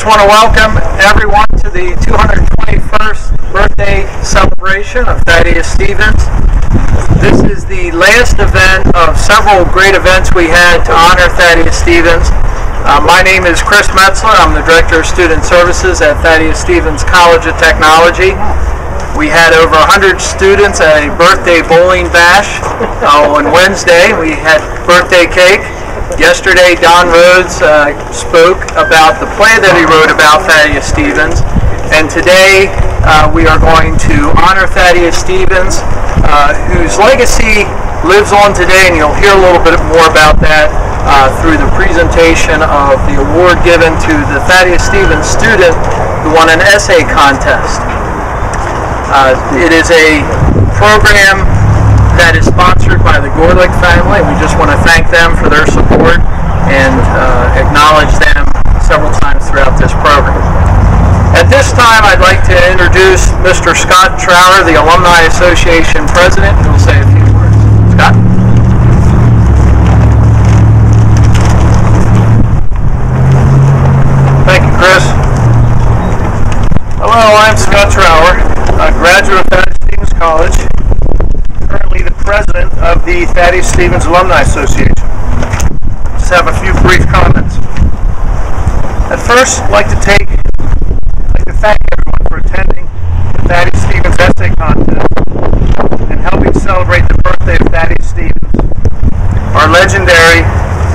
want to welcome everyone to the 221st birthday celebration of Thaddeus Stevens. This is the last event of several great events we had to honor Thaddeus Stevens. My name is Chris Metzler. I'm the Director of Student Services at Thaddeus Stevens College of Technology. We had over 100 students at a birthday bowling bash on Wednesday. We had birthday cake. Yesterday, Don Rhodes spoke about the play that he wrote about Thaddeus Stevens. And today, we are going to honor Thaddeus Stevens, whose legacy lives on today, and you'll hear a little bit more about that through the presentation of the award given to the Thaddeus Stevens student who won an essay contest. It is a program that is sponsored by the Gorlick family. We just want to thank them for their support and acknowledge them several times throughout this program. At this time, I'd like to introduce Mr. Scott Trower, the Alumni Association President, who will say a few words. Scott? Thank you, Chris. Hello, I'm Scott Trower, a graduate of Thaddeus Stevens College, currently the president of the Thaddeus Stevens Alumni Association. Just have a few brief comments. At first, I'd like to thank everyone for attending the Thaddeus Stevens Essay Contest and helping celebrate the birthday of Thaddeus Stevens, our legendary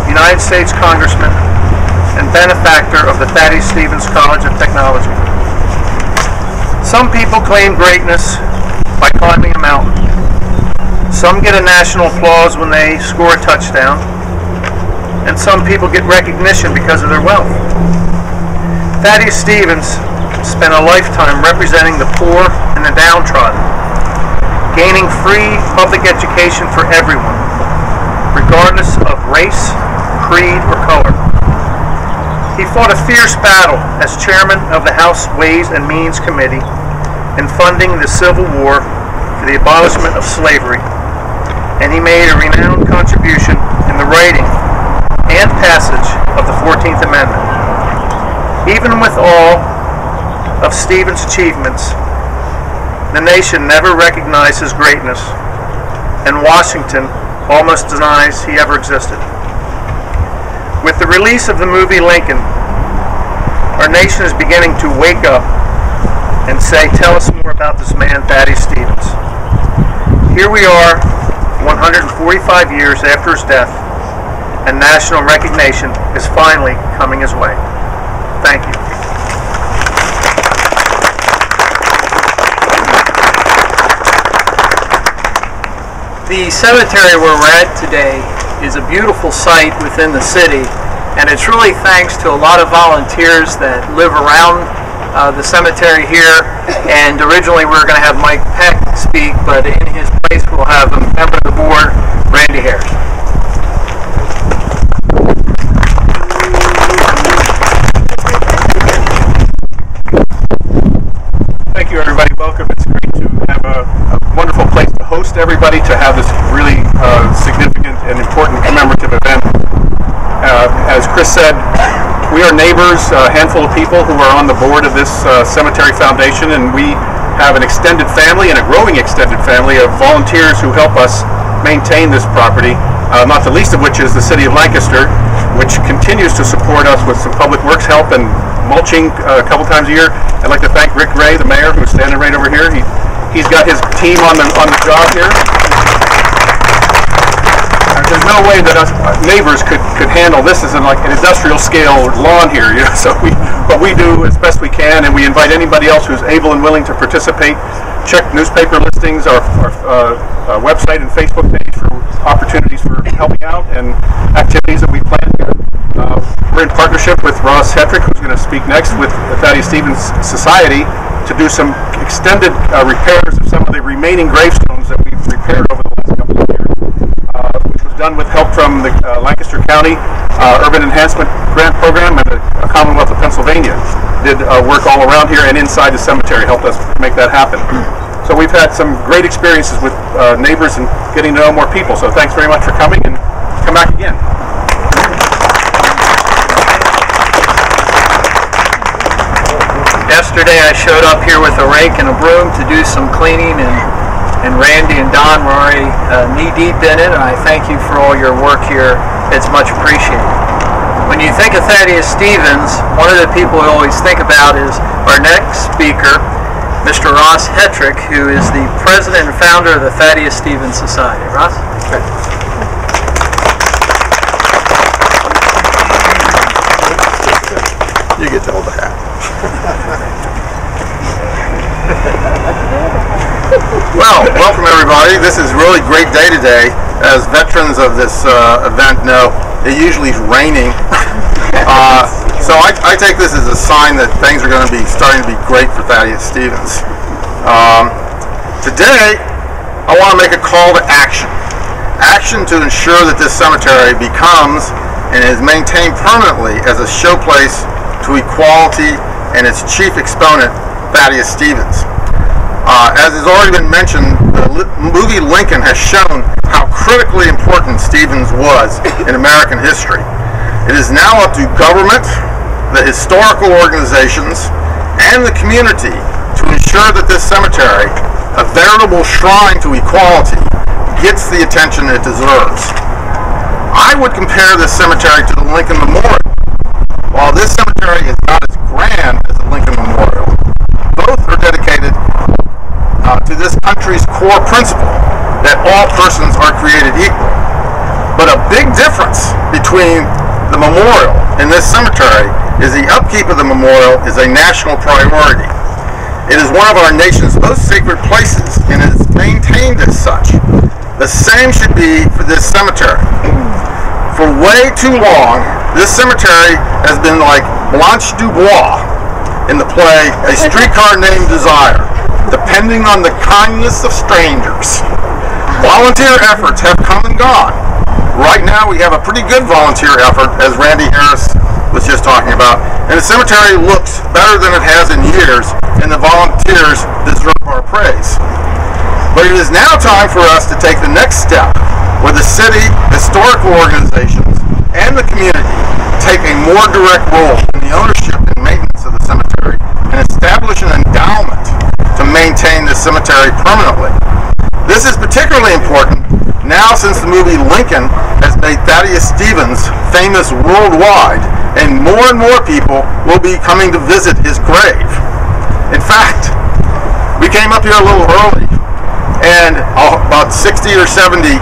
United States Congressman and benefactor of the Thaddeus Stevens College of Technology. Some people claim greatness by climbing a mountain. Some get a national applause when they score a touchdown, and some people get recognition because of their wealth. Thaddeus Stevens spent a lifetime representing the poor and the downtrodden, gaining free public education for everyone, regardless of race, creed, or color. He fought a fierce battle as chairman of the House Ways and Means Committee in funding the Civil War for the abolishment of slavery, and he made a renowned contribution in the writing and passage of the 14th Amendment. Even with all of Stevens' achievements, the nation never recognized his greatness, and Washington almost denies he ever existed. With the release of the movie Lincoln, our nation is beginning to wake up and say, tell us more about this man, Thaddeus Stevens. Here we are, 145 years after his death, and national recognition is finally coming his way. Thank you. The cemetery where we're at today is a beautiful site within the city, and it's really thanks to a lot of volunteers that live around the cemetery here. And originally we were going to have Mike Peck speak, but in his place we'll have a member of the board, Randy Harris. Thank you, everybody. Welcome. It's great to have a wonderful place to host everybody, to have this really significant and important commemorative event. As Chris said, we are neighbors, a handful of people who are on the board of this cemetery foundation, and we have an extended family and a growing extended family of volunteers who help us maintain this property, not the least of which is the city of Lancaster, which continues to support us with some public works help and mulching a couple times a year. I'd like to thank Rick Ray, the mayor, who's standing right over here. He's got his team on the job here. There's no way that us neighbors could handle this as like an industrial scale lawn here, you know. So but we do as best we can, and we invite anybody else who's able and willing to participate. Check newspaper listings, our website and Facebook page for opportunities for helping out and activities that we plan here. We're in partnership with Ross Hetrick, who's going to speak next, with the Thaddeus Stevens Society to do some extended repairs of some of the remaining gravestones that we've repaired over the last couple of years, which was done with help from the Lancaster County Urban Enhancement Grant Program and the Commonwealth of Pennsylvania. Did work all around here and inside the cemetery, helped us make that happen. So we've had some great experiences with neighbors and getting to know more people. So thanks very much for coming, and come back again. yesterday I showed up here with a rake and a broom to do some cleaning, and Randy and Don were already knee-deep in it, and I thank you for all your work here. It's much appreciated. When you think of Thaddeus Stevens, one of the people we always think about is our next speaker, Mr. Ross Hetrick, who is the president and founder of the Thaddeus Stevens Society. Ross? Okay. You get to hold the hat. Well, welcome everybody. This is a really great day today. As veterans of this event know, it usually is raining. So I take this as a sign that things are going to be starting to be great for Thaddeus Stevens. Today, I want to make a call to action. Action to ensure that this cemetery becomes and is maintained permanently as a showplace to equality and its chief exponent, Thaddeus Stevens. As has already been mentioned, the movie Lincoln has shown how critically important Stevens was in American history. It is now up to government, the historical organizations, and the community to ensure that this cemetery, a veritable shrine to equality, gets the attention it deserves. I would compare this cemetery to the Lincoln Memorial. While this cemetery is not as grand as the Lincoln Memorial, both are dedicated to this country's core principle that all persons are created equal. But a big difference between the memorial and this cemetery is the upkeep of the memorial is a national priority. It is one of our nation's most sacred places and is maintained as such. The same should be for this cemetery. For way too long, this cemetery has been like Blanche Dubois in the play A Streetcar Named Desire, depending on the kindness of strangers. Volunteer efforts have come and gone. Right now we have a pretty good volunteer effort, as Randy Harris was just talking about, and the cemetery looks better than it has in years, and the volunteers deserve our praise. But it is now time for us to take the next step, where the city, historical organizations, and the community take a more direct role in the ownership and maintenance of the cemetery and establish an endowment to maintain the cemetery permanently. This is particularly important now since the movie Lincoln has made Thaddeus Stevens famous worldwide, and more people will be coming to visit his grave. In fact, we came up here a little early, and about 60 or 70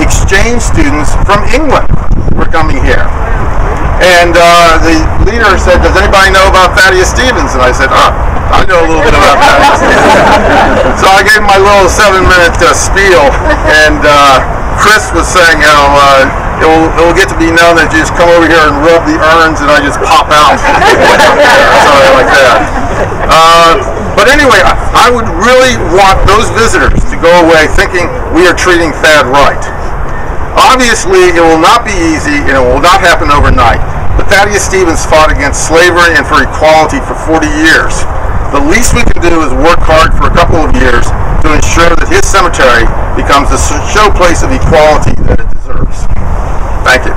exchange students from England were coming here. And the leader said, "Does anybody know about Thaddeus Stevens?" And I said, I know a little bit about Thaddeus Stevens. So I gave him my little 7-minute spiel, and Chris was saying how it will get to be known that you just come over here and rub the urns and I just pop out. Something like that. But anyway, I would really want those visitors to go away thinking we are treating Thad right. Obviously, it will not be easy and it will not happen overnight, but Thaddeus Stevens fought against slavery and for equality for 40 years. The least we can do is work hard for a couple of years to ensure that his cemetery becomes the showplace of equality that it deserves. Thank you.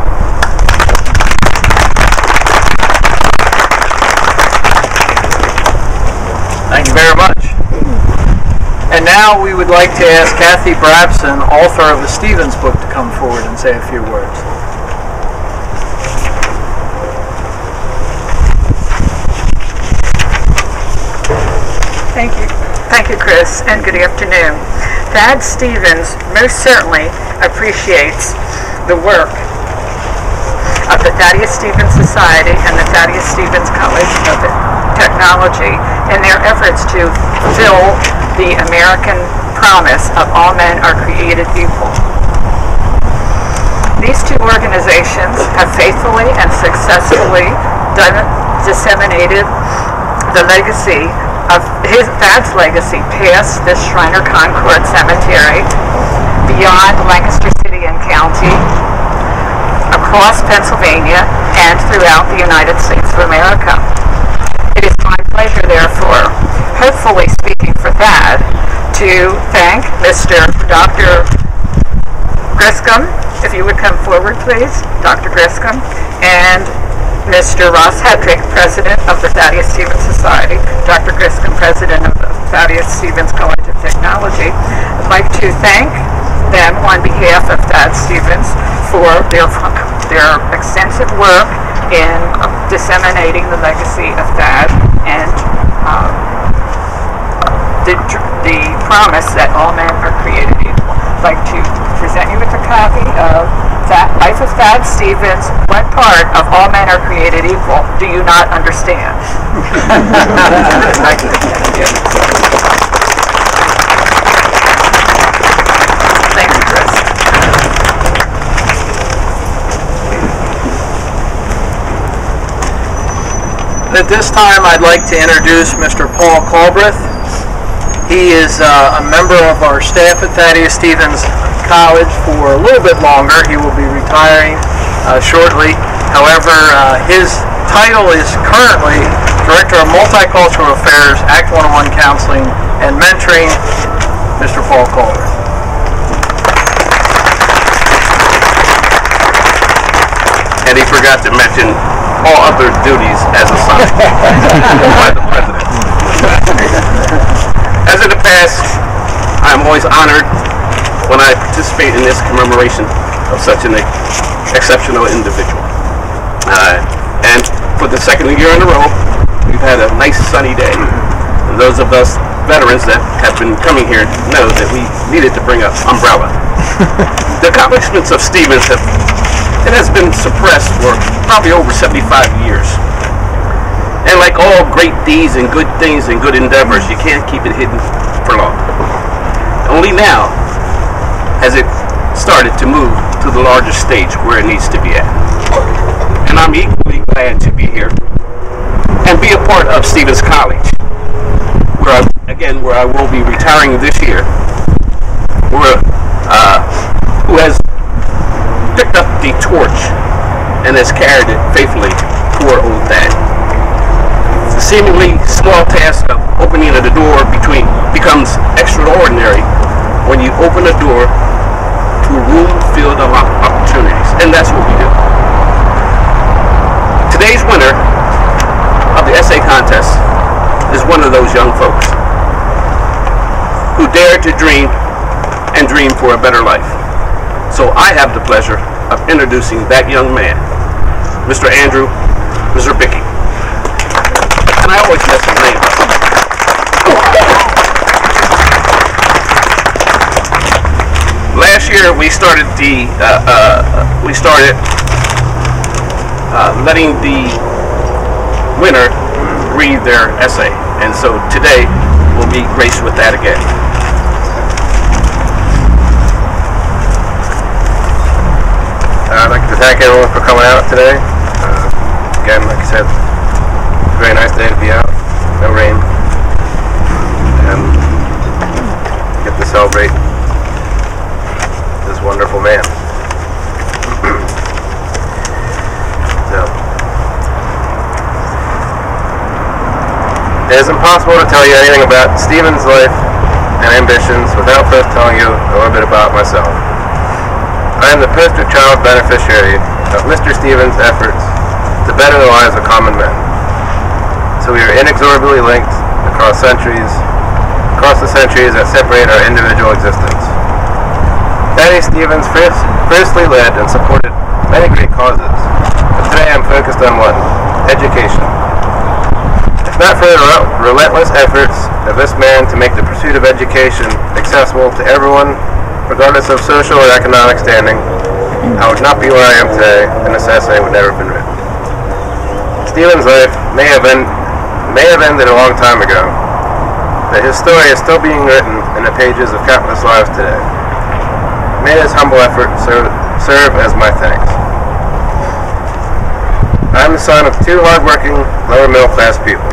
Thank you very much. And now we would like to ask Kathy Brabson, author of the Stevens book, to come forward and say a few words. Thank you, Chris, and good afternoon. Thad Stevens most certainly appreciates the work of the Thaddeus Stevens Society and the Thaddeus Stevens College of Technology in their efforts to fulfill the American promise of all men are created equal. These two organizations have faithfully and successfully disseminated the legacy of Thad's legacy past this Shriner Concord Cemetery, beyond Lancaster City and County, across Pennsylvania, and throughout the United States of America. It is my pleasure, therefore, hopefully speaking for Thad, to thank Dr. Griscom, if you would come forward, please, Dr. Griscom, and Mr. Ross Hedrick, President of the Thaddeus Stevens Society, Dr. Griscom, President of the Thaddeus Stevens College of Technology. I'd like to thank them on behalf of Thad Stevens for their extensive work in disseminating the legacy of Thad and the promise that all men are created equal. I'd like to present you with a copy of Life of Thad Stevens. What part of all men are created equal do you not understand? Thank you. Thank you, Chris. At this time, I'd like to introduce Mr. Paul Culbreth. He is a member of our staff at Thaddeus Stevens College for a little bit longer. He will be retiring shortly. However, his title is currently Director of Multicultural Affairs, Act 101 Counseling and Mentoring, Mr. Paul Culbreth. And he forgot to mention all other duties as assigned by the President. As in the past, I'm always honored when I participate in this commemoration of such an exceptional individual. And for the second year in a row, we've had a nice sunny day. And those of us veterans that have been coming here know that we needed to bring an umbrella. The accomplishments of Stevens it has been suppressed for probably over 75 years. And like all great deeds and good things and good endeavors, you can't keep it hidden for long. Only now has it started to move to the larger stage where it needs to be at. And I'm equally glad to be here and be a part of Stevens College, where I will be retiring this year, who has picked up the torch and has carried it faithfully toward old Thad. The seemingly small task of opening the door becomes extraordinary when you open a door to a room filled of opportunities, and that's what we do. Today's winner of the essay contest is one of those young folks who dared to dream and dream for a better life. So I have the pleasure of introducing that young man, Mr. Andrew Mizrabicki. And I always mess his name up. Last year we started letting the winner read their essay, and so today we'll be graced with that again. I'd like to thank everyone for coming out today. Again, like I said, it's a very nice day to be out. No rain. And get to celebrate this wonderful man. So, it is impossible to tell you anything about Stevens' life and ambitions without first telling you a little bit about myself. I am the poster child beneficiary of Mr. Stevens' efforts to better the lives of common men. So we are inexorably linked across the centuries that separate our individual existence. Thaddeus Stevens fiercely led and supported many great causes, but today I'm focused on one: education. If not for the relentless efforts of this man to make the pursuit of education accessible to everyone, regardless of social or economic standing, I would not be where I am today, and this essay would never have been written. Stevens' life may have ended a long time ago, but his story is still being written in the pages of countless lives today. May his humble effort serve as my thanks. I am the son of two hard-working, lower middle-class people.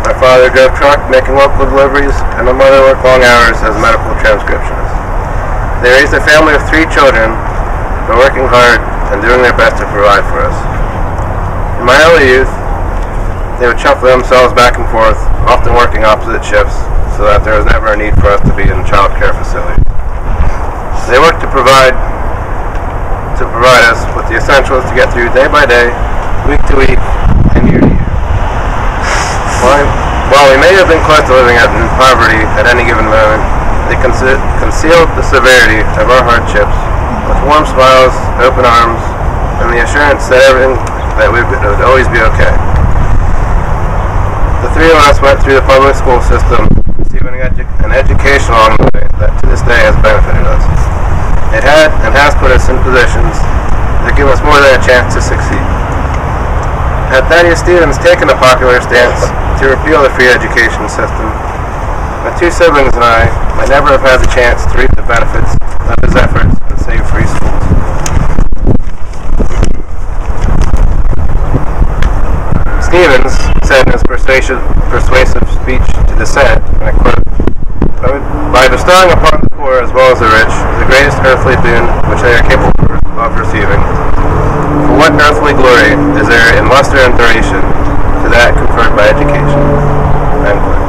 My father drove truck making local deliveries, and my mother worked long hours as a medical transcriptionist. They raised a family of 3 children by working hard and doing their best to provide for us. In my early youth, they would shuffle themselves back and forth, often working opposite shifts, so that there was never a need for us to be in a child care facility. They worked to provide us with the essentials to get through day by day, week to week, and year to year. While we may have been close to living in poverty at any given moment, they concealed the severity of our hardships with warm smiles, open arms, and the assurance that it would always be okay. The three of us went through the public school system, receiving an education along the way that to this day has benefited us. It had and has put us in positions that give us more than a chance to succeed. Had Thaddeus Stevens taken a popular stance to repeal the free education system, my two siblings and I might never have had the chance to reap the benefits of his efforts and save free schools. Stevens said in his persuasive speech to dissent, and I quote, "By bestowing upon the poor as well as the rich the greatest earthly boon which they are capable of receiving, for what earthly glory is there in luster and duration to that conferred by education?" End quote.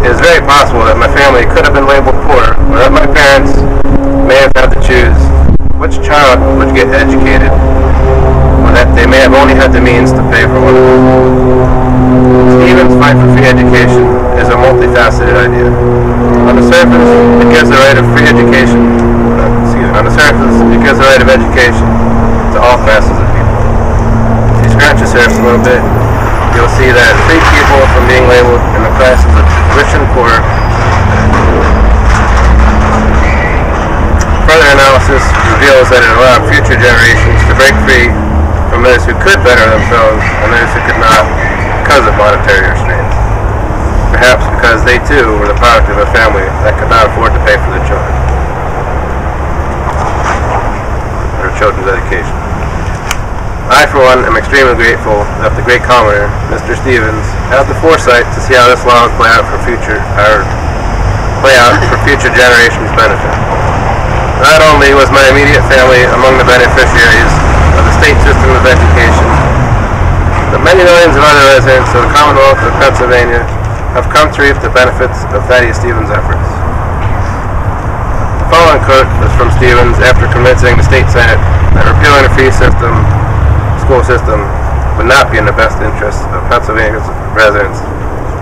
It is very possible that my family could have been labeled poor, or that my parents may have had to choose which child would get educated, or that they may have only had the means to pay for one of them. Stevens' fight for free education is a multifaceted idea. On the surface, it gives the right of free education. On the surface, it gives the right of education to all classes of people. If you scratch the surface a little bit, you'll see that it frees people from being labeled in the classes of rich and poor. Further analysis reveals that it allowed future generations to break free from those who could better themselves and those who could not because of monetary restraints. Perhaps because they too were the product of a family that could not afford to pay for their children's education. I, for one, am extremely grateful that the great commenter, Mr. Stevens, had the foresight to see how this law would play out for future generations' benefit. Not only was my immediate family among the beneficiaries of the state system of education, but many millions of other residents of the Commonwealth of Pennsylvania have come to reap the benefits of Thaddeus Stevens' efforts. The following quote is from Stevens after convincing the state senate that repealing the free school system would not be in the best interest of Pennsylvania's residents,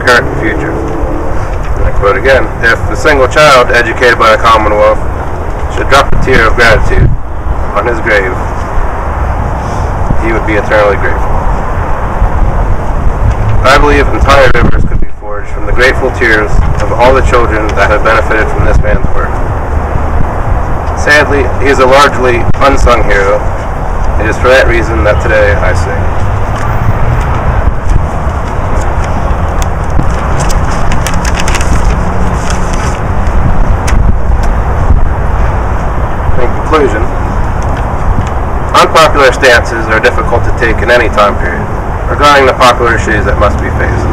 current and future. And I quote again, "If a single child educated by the Commonwealth should drop a tear of gratitude on his grave, he would be eternally grateful." I believe entire rivers could be forged from the grateful tears of all the children that have benefited from this man's work. Sadly, he is a largely unsung hero. It is for that reason that today I sing. In conclusion, unpopular stances are difficult to take in any time period, regarding the popular issues that must be faced.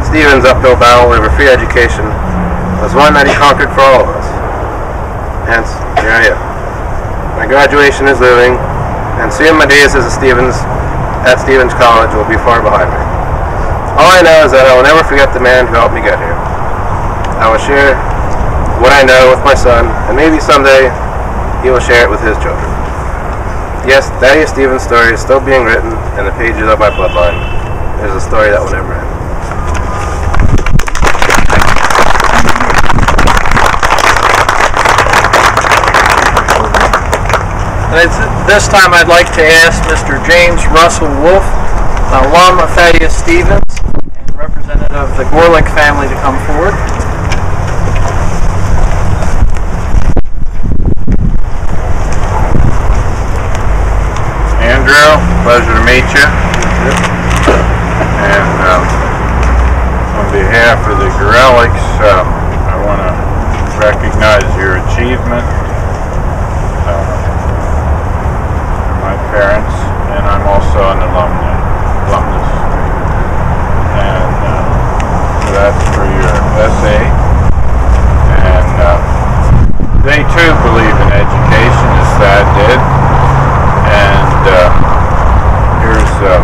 Stevens' uphill battle over free education was one that he conquered for all of us. Hence, here I am. My graduation is looming, and soon my days at Stevens College will be far behind me. All I know is that I will never forget the man who helped me get here. I will share what I know with my son, and maybe someday he will share it with his children. Yes, Thaddeus Stevens' story is still being written in the pages of my bloodline. It is a story that will never end. And this time I'd like to ask Mr. James Russell Wolf, an alum of Thaddeus Stevens and representative of the Gorlick family, to come forward. Andrew, pleasure to meet you. And on behalf of the Gorelics, I want to recognize your achievement. My parents, and I'm also an alumnus. And so that's for your essay. And they too believe in education, as Thad did. And here's a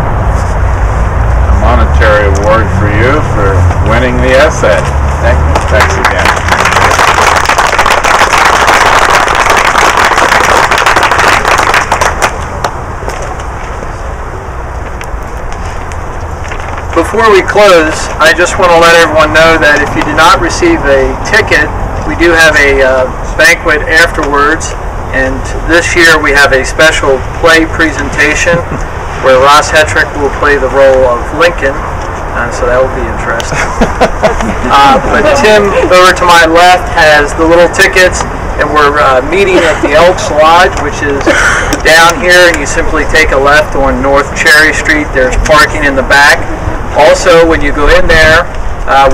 monetary award for you for winning the essay. Thanks again. before we close, I just want to let everyone know that if you did not receive a ticket, we do have a banquet afterwards, and this year we have a special play presentation where Ross Hetrick will play the role of Lincoln, so that will be interesting. But Tim, over to my left, has the little tickets, and we're meeting at the Elks Lodge, which is down here, and you simply take a left on North Cherry Street. There's parking in the back. Also, when you go in there,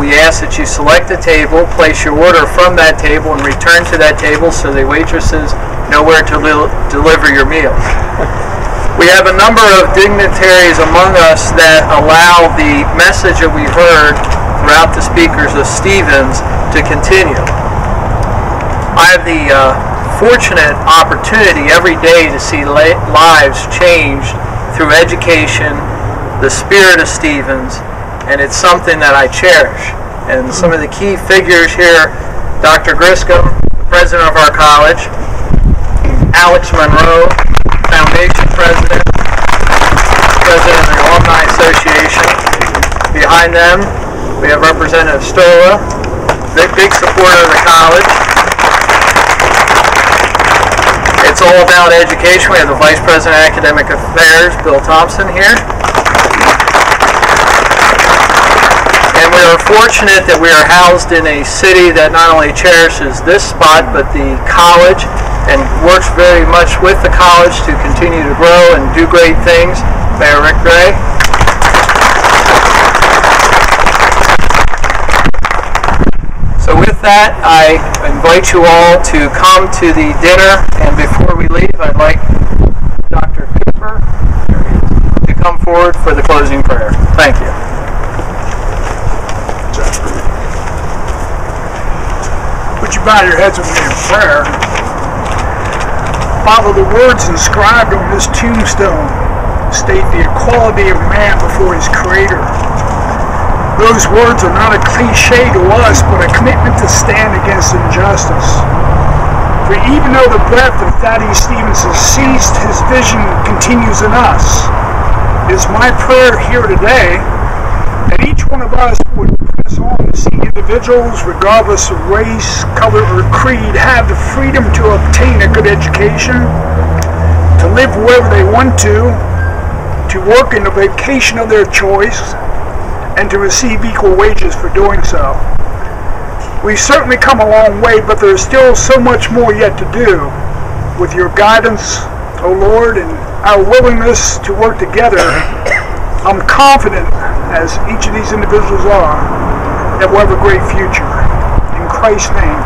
we ask that you select a table, place your order from that table, and return to that table so the waitresses know where to deliver your meal. We have a number of dignitaries among us that allow the message that we heard throughout the speakers of Stevens to continue. I have the fortunate opportunity every day to see lives changed through education, the spirit of Stevens, and it's something that I cherish. And some of the key figures here, Dr. Griscom, the president of our college, Alex Monroe, foundation president, president of the Alumni Association. Behind them, we have Representative Stola, big supporter of the college. It's all about education. We have the Vice President of Academic Affairs, Bill Thompson, here. And we are fortunate that we are housed in a city that not only cherishes this spot, but the college, and works very much with the college to continue to grow and do great things. Mayor Rick Gray. So with that, I invite you all to come to the dinner, and before we leave, I'd like Dr. Cooper to come forward for the closing prayer. Thank you. Would you bow your heads with me in prayer? Father, the words inscribed on this tombstone state the equality of man before his Creator. Those words are not a cliche to us, but a commitment to stand against injustice. For even though the breath of Thaddeus Stevens has ceased, his vision continues in us. It is my prayer here today that each one of us would press on to see individuals, regardless of race, color, or creed, have the freedom to obtain a good education, to live wherever they want to work in the vocation of their choice, and to receive equal wages for doing so. We've certainly come a long way, but there's still so much more yet to do. With your guidance, O Lord, and our willingness to work together, I'm confident, as each of these individuals are, that we'll have a great future. In Christ's name.